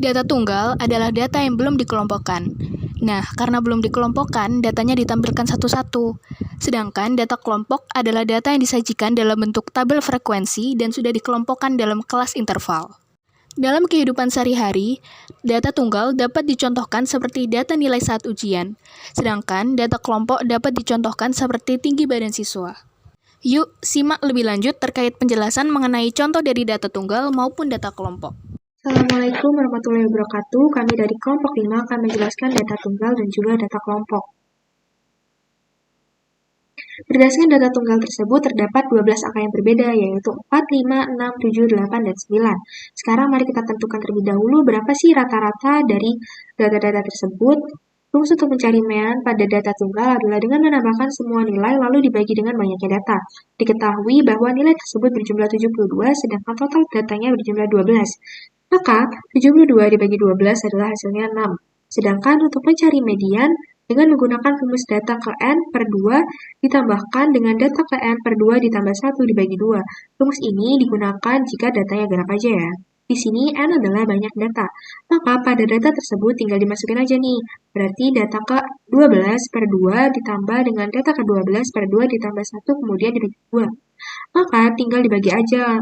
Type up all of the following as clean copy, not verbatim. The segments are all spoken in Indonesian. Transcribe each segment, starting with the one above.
Data tunggal adalah data yang belum dikelompokkan. Nah, karena belum dikelompokkan, datanya ditampilkan satu-satu. Sedangkan data kelompok adalah data yang disajikan dalam bentuk tabel frekuensi dan sudah dikelompokkan dalam kelas interval. Dalam kehidupan sehari-hari, data tunggal dapat dicontohkan seperti data nilai saat ujian, sedangkan data kelompok dapat dicontohkan seperti tinggi badan siswa. Yuk, simak lebih lanjut terkait penjelasan mengenai contoh dari data tunggal maupun data kelompok. Assalamualaikum warahmatullahi wabarakatuh. Kami dari kelompok 5 akan menjelaskan data tunggal dan juga data kelompok. Berdasarkan data tunggal tersebut terdapat 12 angka yang berbeda, yaitu 4, 5, 6, 7, 8, dan 9. Sekarang mari kita tentukan terlebih dahulu berapa sih rata-rata dari data-data tersebut. Rumus untuk mencari mean pada data tunggal adalah dengan menambahkan semua nilai lalu dibagi dengan banyaknya data. Diketahui bahwa nilai tersebut berjumlah 72, sedangkan total datanya berjumlah 12. Maka, 72 dibagi 12 adalah hasilnya 6. Sedangkan untuk mencari median, dengan menggunakan rumus data ke n per 2 ditambahkan dengan data ke n per 2 ditambah 1 dibagi 2. Rumus ini digunakan jika datanya genap aja ya. Di sini n adalah banyak data, maka pada data tersebut tinggal dimasukin aja nih. Berarti data ke 12 per 2 ditambah dengan data ke 12 per 2 ditambah 1 kemudian dibagi 2. Maka tinggal dibagi aja.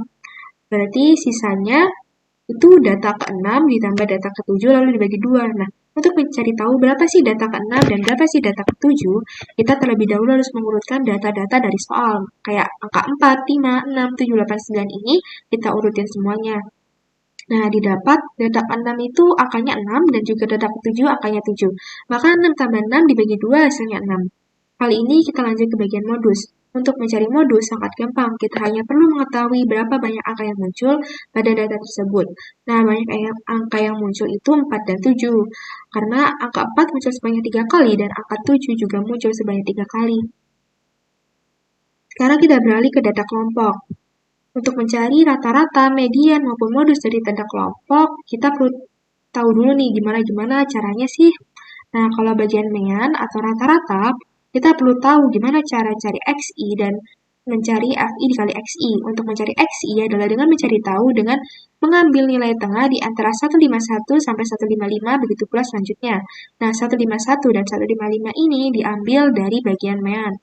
Berarti sisanya itu data ke-6 ditambah data ke-7 lalu dibagi 2. Nah, untuk mencari tahu berapa sih data ke-6 dan berapa sih data ke-7, kita terlebih dahulu harus mengurutkan data-data dari soal. Kayak angka 4, 5, 6, 7, 8, 9 ini kita urutin semuanya. Nah, didapat data ke-6 itu angkanya 6 dan juga data ke-7 angkanya 7. Maka 6 tambah 6 dibagi 2 hasilnya 6. Kali ini kita lanjut ke bagian modus. Untuk mencari modus sangat gampang, kita hanya perlu mengetahui berapa banyak angka yang muncul pada data tersebut. Nah, banyak angka yang muncul itu 4 dan 7. Karena angka 4 muncul sebanyak 3 kali dan angka 7 juga muncul sebanyak 3 kali. Sekarang kita beralih ke data kelompok. Untuk mencari rata-rata, median, maupun modus dari data kelompok, kita perlu tahu dulu nih gimana caranya sih. Nah, kalau bagian mean atau rata-rata, kita perlu tahu gimana cara cari XI dan mencari FI dikali XI. Untuk mencari XI adalah dengan mencari tahu dengan mengambil nilai tengah di antara 151 sampai 155, begitu pula selanjutnya. Nah, 151 dan 155 ini diambil dari bagian mean.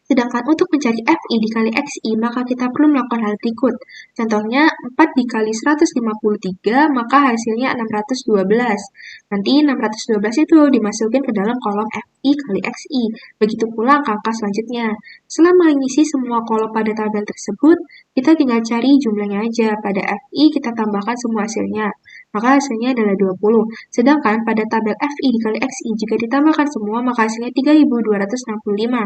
Sedangkan untuk mencari FI dikali XI, maka kita perlu melakukan hal berikut. Contohnya, 4 dikali 153, maka hasilnya 612. Nanti 612 itu dimasukin ke dalam kolom FI kali XI. Begitu pula angka selanjutnya. Setelah mengisi semua kolom pada tabel tersebut, kita tinggal cari jumlahnya aja. Pada FI kita tambahkan semua hasilnya. Maka hasilnya adalah 20. Sedangkan pada tabel FI dikali XI jika ditambahkan semua, maka hasilnya 3265.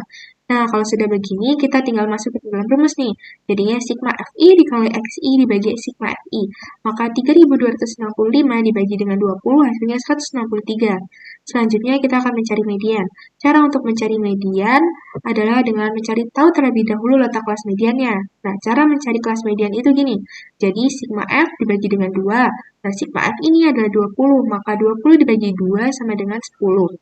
Nah, kalau sudah begini, kita tinggal masuk ke dalam rumus nih. Jadinya sigma FI dikali XI dibagi sigma FI. Maka 3265 dibagi dengan 20 hasilnya 163. Selanjutnya kita akan mencari median. Cara untuk mencari median adalah dengan mencari tahu terlebih dahulu letak kelas mediannya. Nah, cara mencari kelas median itu gini. Jadi sigma F dibagi dengan 2. Nah, sigma F ini adalah 20, maka 20 dibagi 2 sama dengan 10.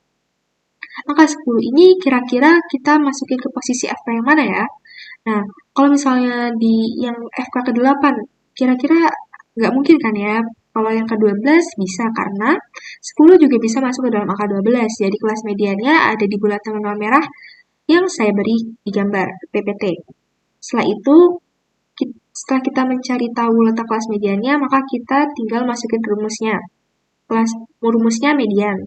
Angka 10 ini kira-kira kita masukin ke posisi FK yang mana ya? Nah, kalau misalnya di yang FK ke-8, kira-kira nggak mungkin kan ya? Kalau yang ke-12 bisa karena 10 juga bisa masuk ke dalam angka 12. Jadi kelas mediannya ada di bulatan warna merah yang saya beri di gambar PPT. Setelah itu, setelah kita mencari tahu letak kelas mediannya, maka kita tinggal masukin rumusnya. Rumusnya median,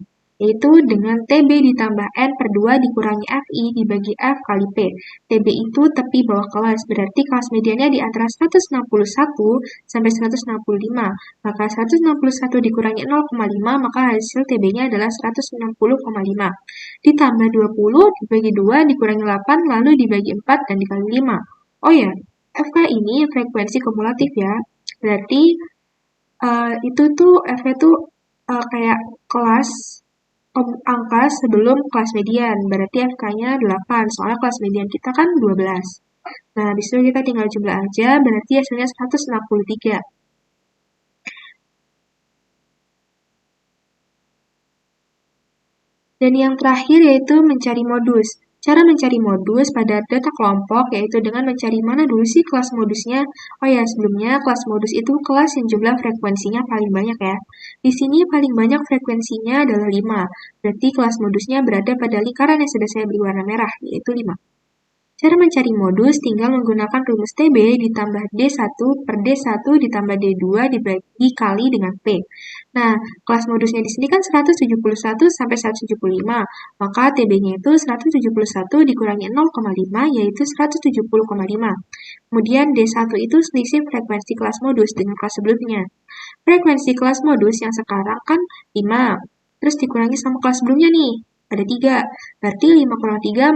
yaitu dengan TB ditambah N per 2 dikurangi FI dibagi F kali P. TB itu tepi bawah kelas, berarti kelas mediannya di antara 161 sampai 165. Maka 161 dikurangi 0,5, maka hasil TB-nya adalah 160,5. Ditambah 20 dibagi 2 dikurangi 8, lalu dibagi 4 dan dikali 5. Oh ya, FK ini frekuensi kumulatif ya, berarti itu tuh F itu kayak kelas angka sebelum kelas median, berarti FK-nya 8, soalnya kelas median kita kan 12. Nah, disitu kita tinggal jumlah aja, berarti hasilnya 163. Dan yang terakhir yaitu mencari modus. Cara mencari modus pada data kelompok yaitu dengan mencari mana dulu sih kelas modusnya. Oh ya, sebelumnya kelas modus itu kelas yang jumlah frekuensinya paling banyak ya. Di sini paling banyak frekuensinya adalah 5. Berarti kelas modusnya berada pada lingkaran yang sudah saya beri warna merah, yaitu 5. Cara mencari modus tinggal menggunakan rumus TB ditambah D1 per D1 ditambah D2 dikali dengan P. Nah, kelas modusnya di sini kan 171 sampai 175, maka TB-nya itu 171 dikurangi 0,5 yaitu 170,5. Kemudian D1 itu selisih frekuensi kelas modus dengan kelas sebelumnya. Frekuensi kelas modus yang sekarang kan 5, terus dikurangi sama kelas sebelumnya nih, ada 3. Berarti 5 kurang 3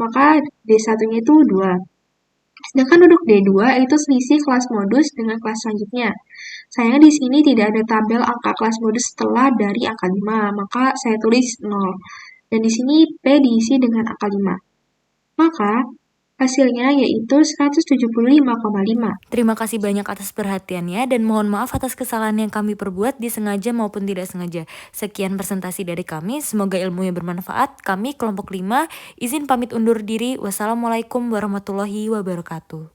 maka D1-nya itu 2. Sedangkan untuk D2 itu selisih kelas modus dengan kelas selanjutnya. Sayangnya di sini tidak ada tabel angka kelas modus setelah dari angka 5, maka saya tulis 0. Dan di sini P diisi dengan angka 5. Maka hasilnya yaitu 175,5. Terima kasih banyak atas perhatiannya dan mohon maaf atas kesalahan yang kami perbuat disengaja maupun tidak sengaja. Sekian presentasi dari kami, semoga ilmunya bermanfaat. Kami kelompok 5, izin pamit undur diri. Wassalamualaikum warahmatullahi wabarakatuh.